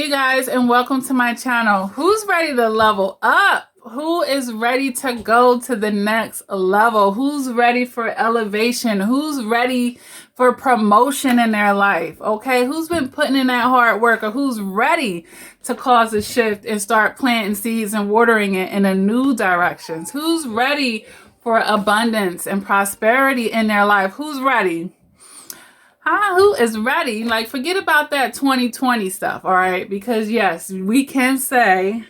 you guys, and welcome to my channel. Who's ready to level up? Who is ready to go to the next level? Who's ready for elevation? Who's ready for promotion in their life? Okay, who's been putting in that hard work, or who's ready to cause a shift and start planting seeds and watering it in a new directions? Who's ready for abundance and prosperity in their life? Who's ready? Who is ready? Like, forget about that 2020 stuff, all right? Because yes, we can say,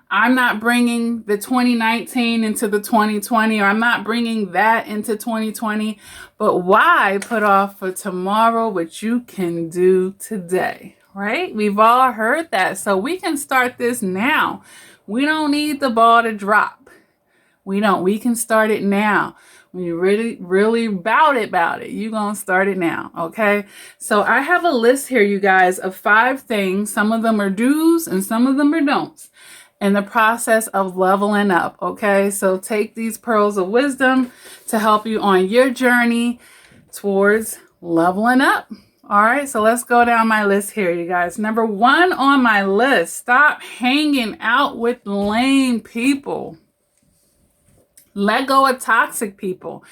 I'm not bringing the 2019 into the 2020, or I'm not bringing that into 2020. But why put off for tomorrow what you can do today, right? We've all heard that. So we can start this now. We don't need the ball to drop. We can start it now. When you really about it, you're going to start it now, okay? So I have a list here, you guys, of 5 things. Some of them are do's and some of them are don'ts in the process of leveling up, okay? So take these pearls of wisdom to help you on your journey towards leveling up. All right, so let's go down my list here, you guys. Number 1 on my list, stop hanging out with lame people. Let go of toxic people.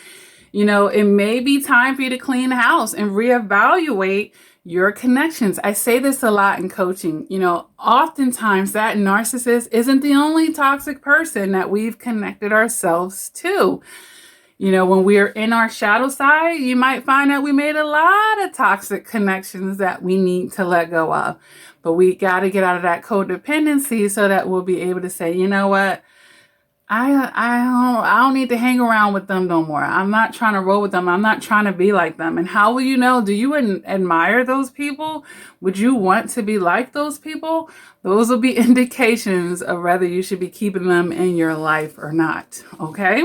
You know, it may be time for you to clean the house and reevaluate your connections. I say this a lot in coaching. You know, oftentimes that narcissist isn't the only toxic person that we've connected ourselves to. You know, when we're in our shadow side, you might find that we made a lot of toxic connections that we need to let go of. But we got to get out of that codependency so that we'll be able to say, you know what? I don't need to hang around with them no more. I'm not trying to roll with them. I'm not trying to be like them. And how will you know? Do you admire those people? Would you want to be like those people? Those will be indications of whether you should be keeping them in your life or not. Okay?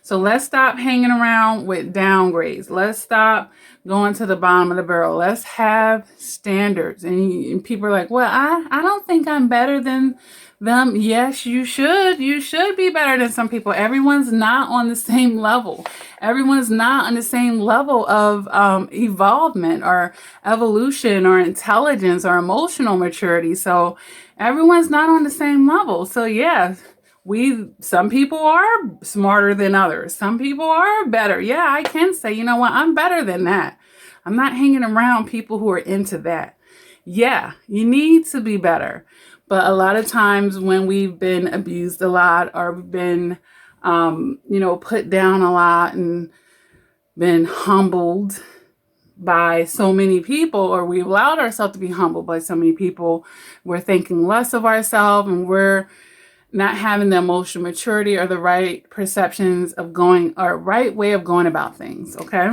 So let's stop hanging around with downgrades. Let's stop going to the bottom of the barrel. Let's have standards. And people are like, well, I don't think I'm better than them. Yes, you should. You should be better than some people. Everyone's not on the same level. Everyone's not on the same level of evolvement or evolution or intelligence or emotional maturity. So everyone's not on the same level. So yeah, some people are smarter than others. Some people are better. Yeah, I can say, you know what? I'm better than that. I'm not hanging around people who are into that. Yeah, you need to be better. But a lot of times when we've been abused a lot, or we've been, put down a lot and been humbled by so many people, or we've allowed ourselves to be humbled by so many people, we're thinking less of ourselves, and we're not having the emotional maturity or the right perceptions of going, or right way of going about things, okay?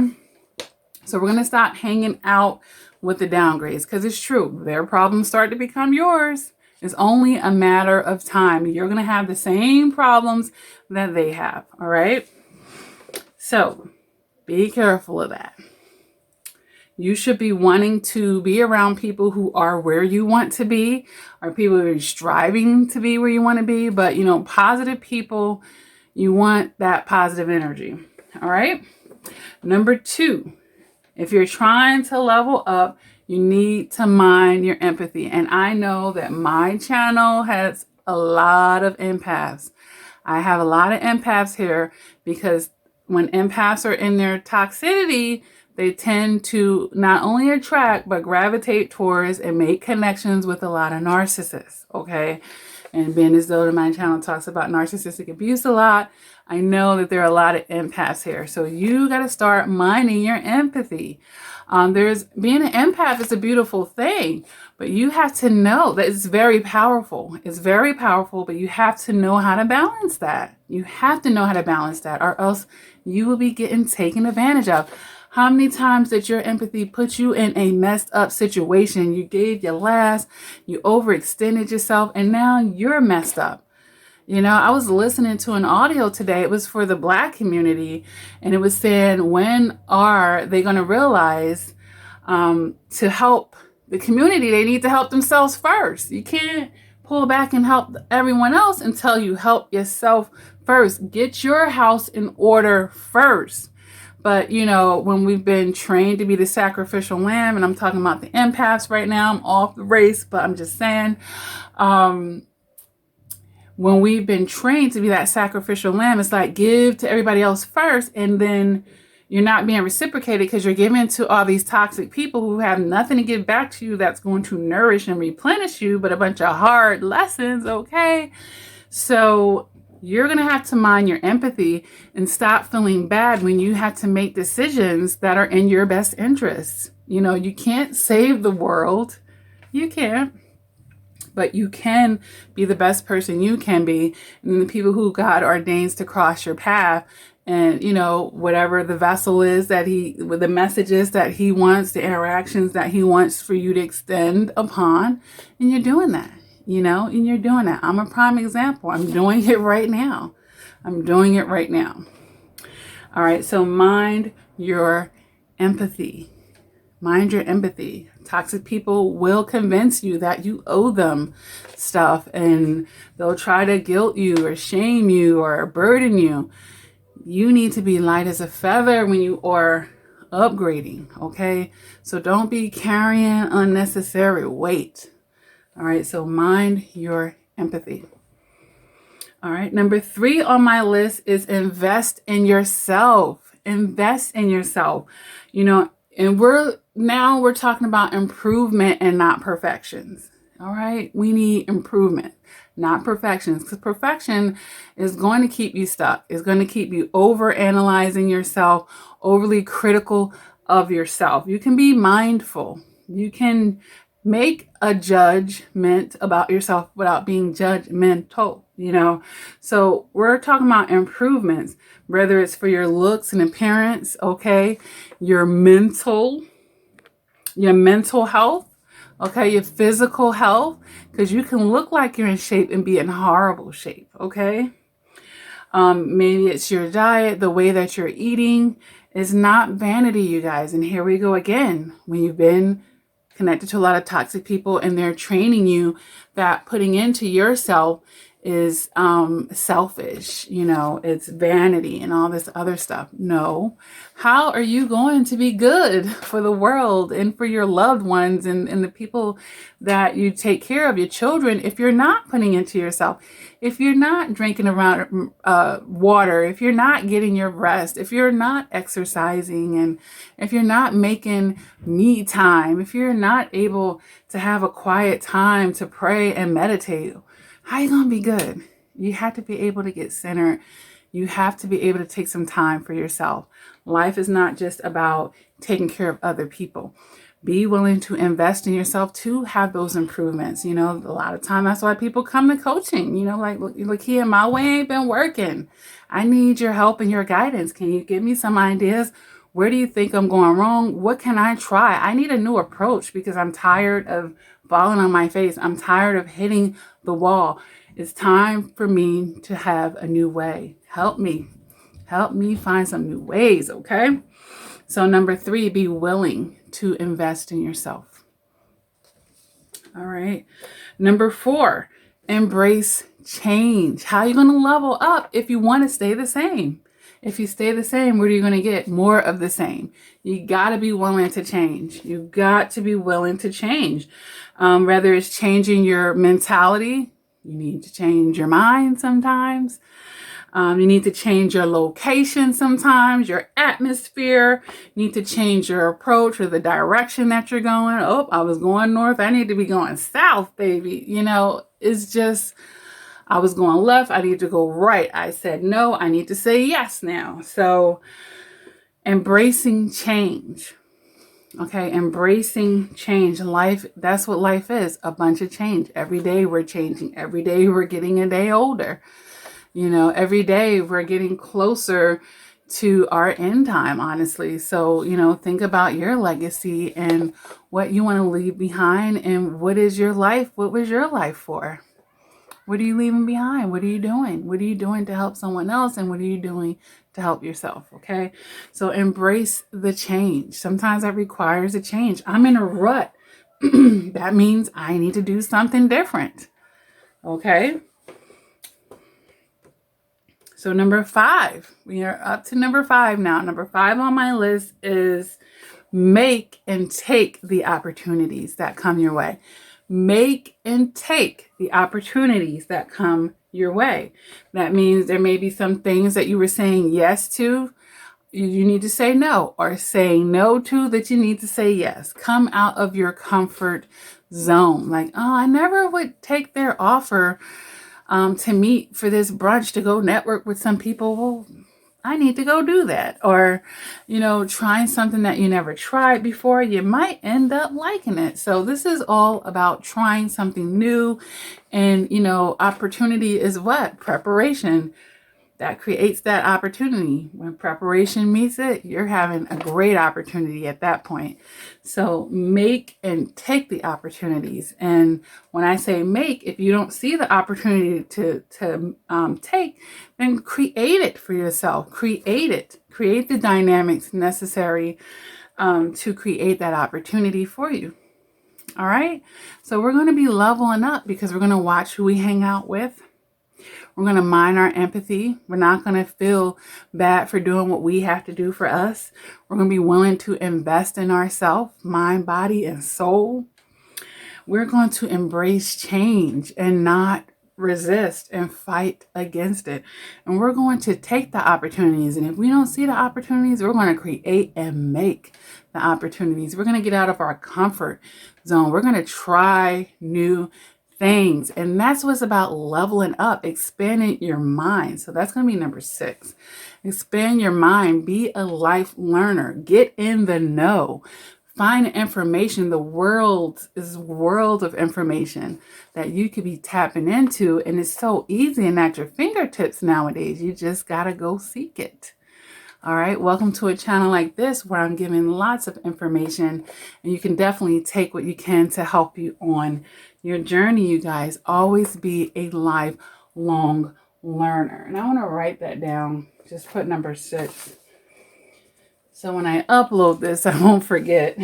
So we're going to stop hanging out with the downgrades, because it's true. Their problems start to become yours. It's only a matter of time. You're going to have the same problems that they have, all right? So be careful of that. You should be wanting to be around people who are where you want to be, or people who are striving to be where you want to be. But, positive people, you want that positive energy, all right? Number 2, if you're trying to level up, you need to mind your empathy. And I know that my channel has a lot of empaths. I have a lot of empaths here, because when empaths are in their toxicity, they tend to not only attract, but gravitate towards and make connections with a lot of narcissists, okay? And being as though my channel talks about narcissistic abuse a lot, I know that there are a lot of empaths here. So you got to start minding your empathy. Being an empath is a beautiful thing, but you have to know that it's very powerful. It's very powerful, but you have to know how to balance that. You have to know how to balance that, or else you will be getting taken advantage of. How many times did your empathy put you in a messed up situation? You gave your last, you overextended yourself, and now you're messed up. I was listening to an audio today. It was for the Black community, and it was saying, when are they going to realize to help the community, they need to help themselves first. You can't pull back and help everyone else until you help yourself first. Get your house in order first. But, you know, when we've been trained to be the sacrificial lamb, and I'm talking about the empaths right now, I'm off the race, but I'm just saying, when we've been trained to be that sacrificial lamb, it's like give to everybody else first, and then you're not being reciprocated because you're giving to all these toxic people who have nothing to give back to you that's going to nourish and replenish you, but a bunch of hard lessons, okay? So you're going to have to mind your empathy and stop feeling bad when you have to make decisions that are in your best interests. You know, you can't save the world. You can't. But you can be the best person you can be. And the people who God ordains to cross your path, and, you know, whatever the vessel is that with the messages that he wants, the interactions that he wants for you to extend upon. And you're doing that, you know, and you're doing that. I'm a prime example. I'm doing it right now. I'm doing it right now. All right. So mind your empathy. Mind your empathy. Toxic people will convince you that you owe them stuff, and they'll try to guilt you or shame you or burden you. You need to be light as a feather when you are upgrading, okay? So don't be carrying unnecessary weight. All right, so mind your empathy. All right, number 3 on my list is invest in yourself. Invest in yourself. You know, and we're talking about improvement and not perfections. All right, we need improvement, not perfections, because perfection is going to keep you stuck. It's going to keep you over analyzing yourself, overly critical of yourself. You can be mindful. You can make a judgment about yourself without being judgmental, you know. So we're talking about improvements, whether it's for your looks and appearance, okay, your mental health, okay, your physical health, because you can look like you're in shape and be in horrible shape, okay? Maybe it's your diet, the way that you're eating is not vanity, you guys. And here we go again. When you've been connected to a lot of toxic people and they're training you that putting into yourself is selfish, you know, it's vanity and all this other stuff. No. How are you going to be good for the world and for your loved ones and the people that you take care of, your children, if you're not putting into yourself, if you're not drinking around water, if you're not getting your rest, if you're not exercising, and if you're not making me time, if you're not able to have a quiet time to pray and meditate, how are you going to be good? You have to be able to get centered. You have to be able to take some time for yourself. Life is not just about taking care of other people. Be willing to invest in yourself to have those improvements. You know, a lot of time that's why people come to coaching. You know, like, look here, my way ain't been working. I need your help and your guidance. Can you give me some ideas? Where do you think I'm going wrong? What can I try? I need a new approach because I'm tired of falling on my face. I'm tired of hitting the wall. It's time for me to have a new way. Help me find some new ways, okay? So number 3, be willing to invest in yourself. All right. Number 4, embrace change. How are you going to level up if you want to stay the same? If you stay the same, what are you going to get? More of the same. You got to be willing to change. You got to be willing to change. Whether it's changing your mentality, you need to change your mind sometimes. You need to change your location sometimes, your atmosphere. You need to change your approach or the direction that you're going. Oh, I was going north. I need to be going south, baby. You know, it's just, I was going left. I need to go right. I said no. I need to say yes now. So embracing change. Okay, embracing change. Life, that's what life is, a bunch of change. Every day we're changing. Every day we're getting a day older. You know, every day we're getting closer to our end time, honestly. So, you know, think about your legacy and what you want to leave behind and what is your life? What was your life for? What are you leaving behind? What are you doing? What are you doing to help someone else? And what are you doing to help yourself? Okay. So embrace the change. Sometimes that requires a change. I'm in a rut. That means I need to do something different. Okay. So number 5, we are up to number 5 now. Number 5 on my list is make and take the opportunities that come your way. Make and take the opportunities that come your way. That means there may be some things that you were saying yes to, you need to say no, or saying no to that you need to say yes. Come out of your comfort zone. Like, oh, I never would take their offer to meet for this brunch to go network with some people. Well, I need to go do that. Or, trying something that you never tried before, you might end up liking it. So this is all about trying something new. And, opportunity is what? Preparation. That creates that opportunity. When preparation meets it, you're having a great opportunity at that point. So make and take the opportunities. And when I say make, if you don't see the opportunity to take, then create it for yourself. Create it. Create the dynamics necessary to create that opportunity for you. All right. So we're going to be leveling up because we're going to watch who we hang out with. We're going to mind our empathy. We're not going to feel bad for doing what we have to do for us. We're going to be willing to invest in ourselves, mind, body, and soul. We're going to embrace change and not resist and fight against it. And we're going to take the opportunities. And if we don't see the opportunities, we're going to create and make the opportunities. We're going to get out of our comfort zone. We're going to try new things. And that's what's about leveling up, expanding your mind. So that's going to be number 6. Expand your mind. Be a life learner. Get in the know. Find information. The world is a world of information that you could be tapping into. And it's so easy and at your fingertips nowadays. You just got to go seek it. All right. Welcome to a channel like this where I'm giving lots of information, and you can definitely take what you can to help you on your journey, you guys. Always be a lifelong learner. And I want to write that down. Just put number 6. So when I upload this, I won't forget.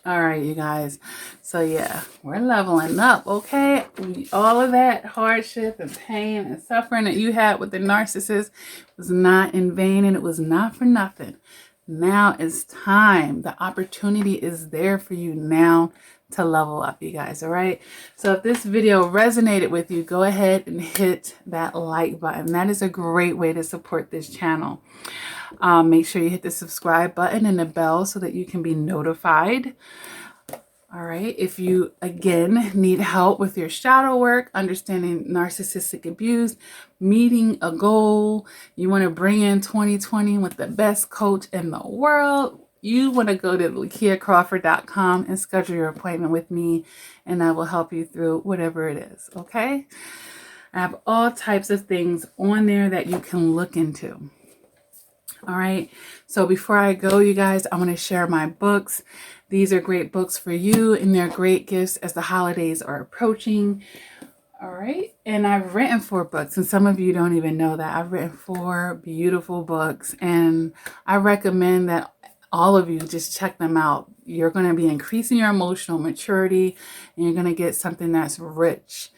All right, you guys. So yeah, we're leveling up, okay? All of that hardship and pain and suffering that you had with the narcissist was not in vain, and it was not for nothing. Now it's time. The opportunity is there for you now to level up, you guys, all right? So if this video resonated with you, go ahead and hit that like button. That is a great way to support this channel. Make sure you hit the subscribe button and the bell so that you can be notified. All right. If you, again, need help with your shadow work, understanding narcissistic abuse, meeting a goal, you want to bring in 2020 with the best coach in the world, you want to go to lakiacrawford.com and schedule your appointment with me, and I will help you through whatever it is. Okay. I have all types of things on there that you can look into. All right. So before I go, you guys, I want to share my books. These are great books for you, and they're great gifts as the holidays are approaching. All right. And I've written 4 books, and some of you don't even know that. I've written 4 beautiful books, and I recommend that all of you just check them out. You're going to be increasing your emotional maturity, and you're going to get something that's rich,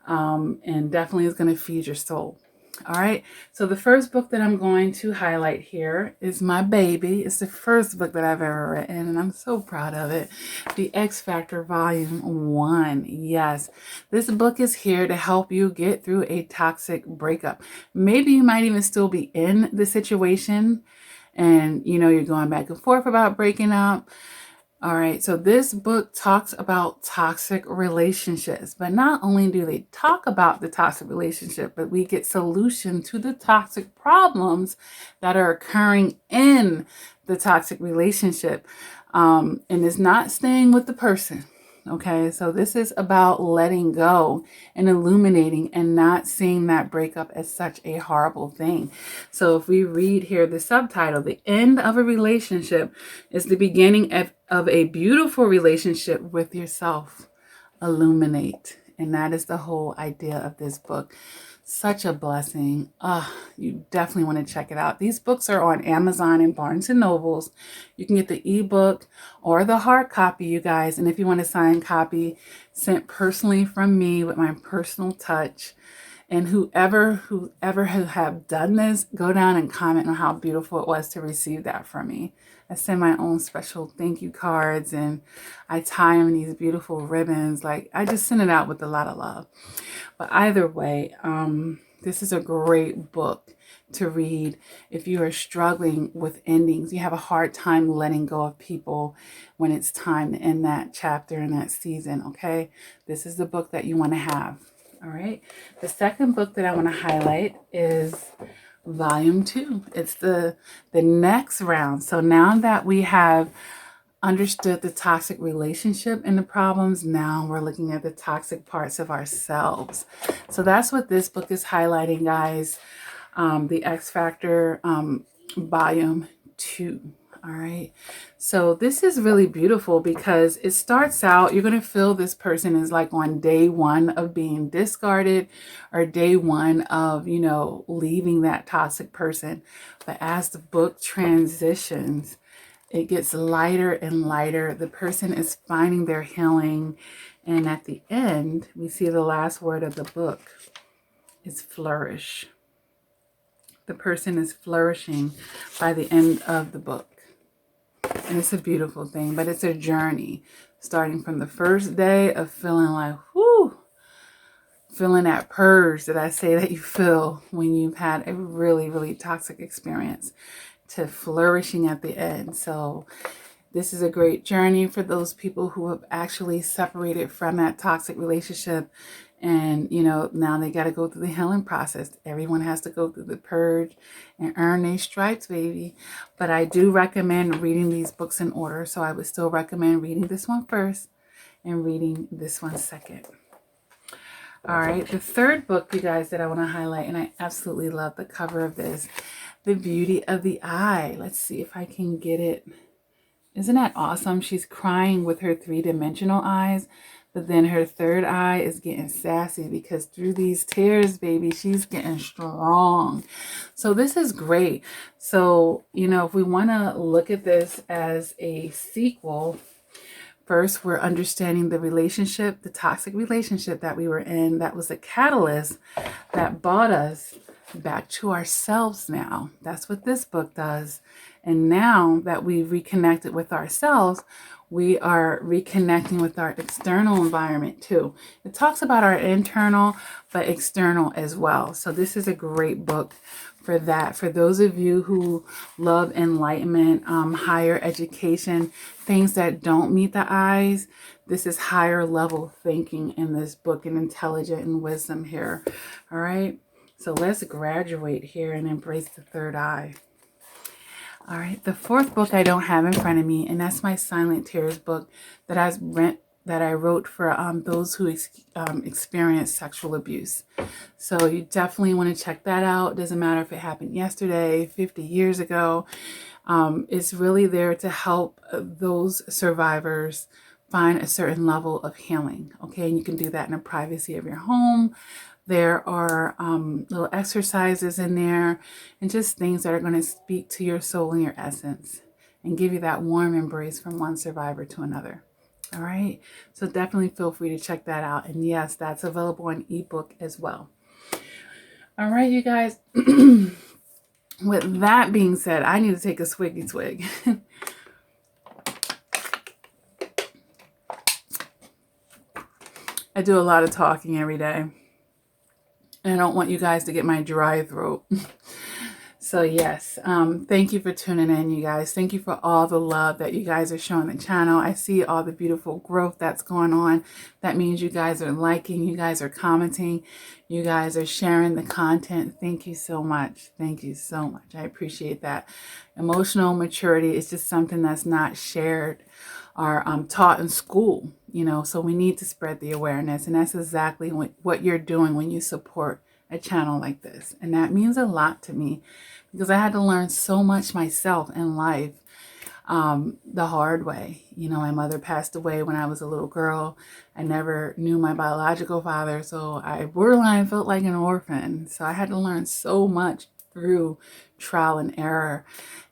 and definitely is going to feed your soul. All right. So the first book that I'm going to highlight here is my baby. It's the first book that I've ever written, and I'm so proud of it. The X Factor Volume 1. Yes. This book is here to help you get through a toxic breakup. Maybe you might even still be in the situation, and you're going back and forth about breaking up. All right, so this book talks about toxic relationships, but not only do they talk about the toxic relationship, but we get solution to the toxic problems that are occurring in the toxic relationship. And it's not staying with the person. Okay, so this is about letting go and illuminating and not seeing that breakup as such a horrible thing. So if we read here the subtitle, the end of a relationship is the beginning of a beautiful relationship with yourself. Illuminate And that is the whole idea of this book. Such a blessing. You definitely want to check it out. These books are on Amazon and Barnes and Nobles. You can get the ebook or the hard copy, you guys. And if you want a signed copy sent personally from me with my personal touch, and whoever have done this, go down and comment on how beautiful it was to receive that from me. I send my own special thank you cards, and I tie them in these beautiful ribbons. Like, I just send it out with a lot of love. But either way, this is a great book to read if you are struggling with endings. You have a hard time letting go of people when it's time to end that chapter and that season, okay? This is the book that you want to have, all right? The second book that I want to highlight is Volume 2. It's the next round. So now that we have understood the toxic relationship and the problems, now we're looking at the toxic parts of ourselves. So that's what this book is highlighting, guys. The X Factor Volume 2. All right. So this is really beautiful because it starts out, you're going to feel this person is like on day one of being discarded or day one of, you know, leaving that toxic person. But as the book transitions, it gets lighter and lighter. The person is finding their healing. And at the end, we see the last word of the book is flourish. The person is flourishing by the end of the book. And it's a beautiful thing, but it's a journey starting from the first day of feeling like, whoo, feeling that purge that I say that you feel when you've had a really, really toxic experience, to flourishing at the end. So this is a great journey for those people who have actually separated from that toxic relationship. And, you know, now they got to go through the healing process. Everyone has to go through the purge and earn their stripes, baby. But I do recommend reading these books in order. So I would still recommend reading this one first and reading this one second. All right. The third book, you guys, that I want to highlight, and I absolutely love the cover of this, The Beauty of the Eye. Let's see if I can get it. Isn't that awesome? She's crying with her three-dimensional eyes, but then her third eye is getting sassy because through these tears, baby, she's getting strong. So this is great. So, you know, if we want to look at this as a sequel, first, we're understanding the relationship, the toxic relationship that we were in, that was a catalyst that brought us back to ourselves now. That's what this book does. And now that we've reconnected with ourselves, we are reconnecting with our external environment too. It talks about our internal, but external as well. So this is a great book for that. For those of you who love enlightenment, higher education, things that don't meet the eyes, this is higher level thinking in this book, and intelligent and wisdom here. All right. So let's graduate here and embrace the third eye. All right. The fourth book I don't have in front of me, and that's my Silent Tears book that I wrote for those who experience sexual abuse. So you definitely want to check that out. Doesn't matter if it happened yesterday, 50 years ago. It's really there to help those survivors find a certain level of healing. Okay. And you can do that in the privacy of your home. There are little exercises in there and just things that are going to speak to your soul and your essence and give you that warm embrace from one survivor to another. All right. So definitely feel free to check that out. And yes, that's available on ebook as well. All right, you guys. With that being said, I need to take a swiggy swig. I do a lot of talking every day. And I don't want you guys to get my dry throat. So yes, thank you for tuning in, you guys. Thank you for all the love that you guys are showing the channel. I see all the beautiful growth that's going on. That means you guys are liking, you guys are commenting, you guys are sharing the content. Thank you so much. Thank you so much. I appreciate that. Emotional maturity is just something that's not shared or taught in school, you know, so we need to spread the awareness. And that's exactly what you're doing when you support a channel like this. And that means a lot to me because I had to learn so much myself in life the hard way. You know, my mother passed away when I was a little girl. I never knew my biological father, so I borderline felt like an orphan. So I had to learn so much through trial and error.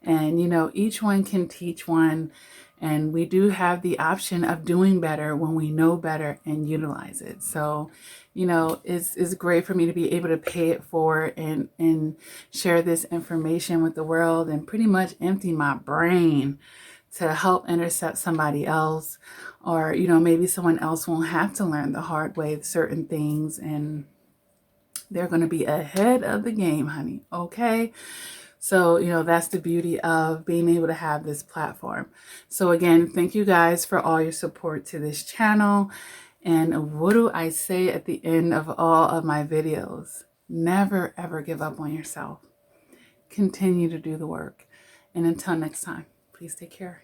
And, you know, each one can teach one. And we do have the option of doing better when we know better and utilize it. So, you know, it's great for me to be able to pay it forward and share this information with the world and pretty much empty my brain to help intercept somebody else. Or, you know, maybe someone else won't have to learn the hard way certain things, and they're going to be ahead of the game, honey. Okay. So, you know, that's the beauty of being able to have this platform. So again, thank you guys for all your support to this channel. And what do I say at the end of all of my videos? Never, ever give up on yourself. Continue to do the work. And until next time, please take care.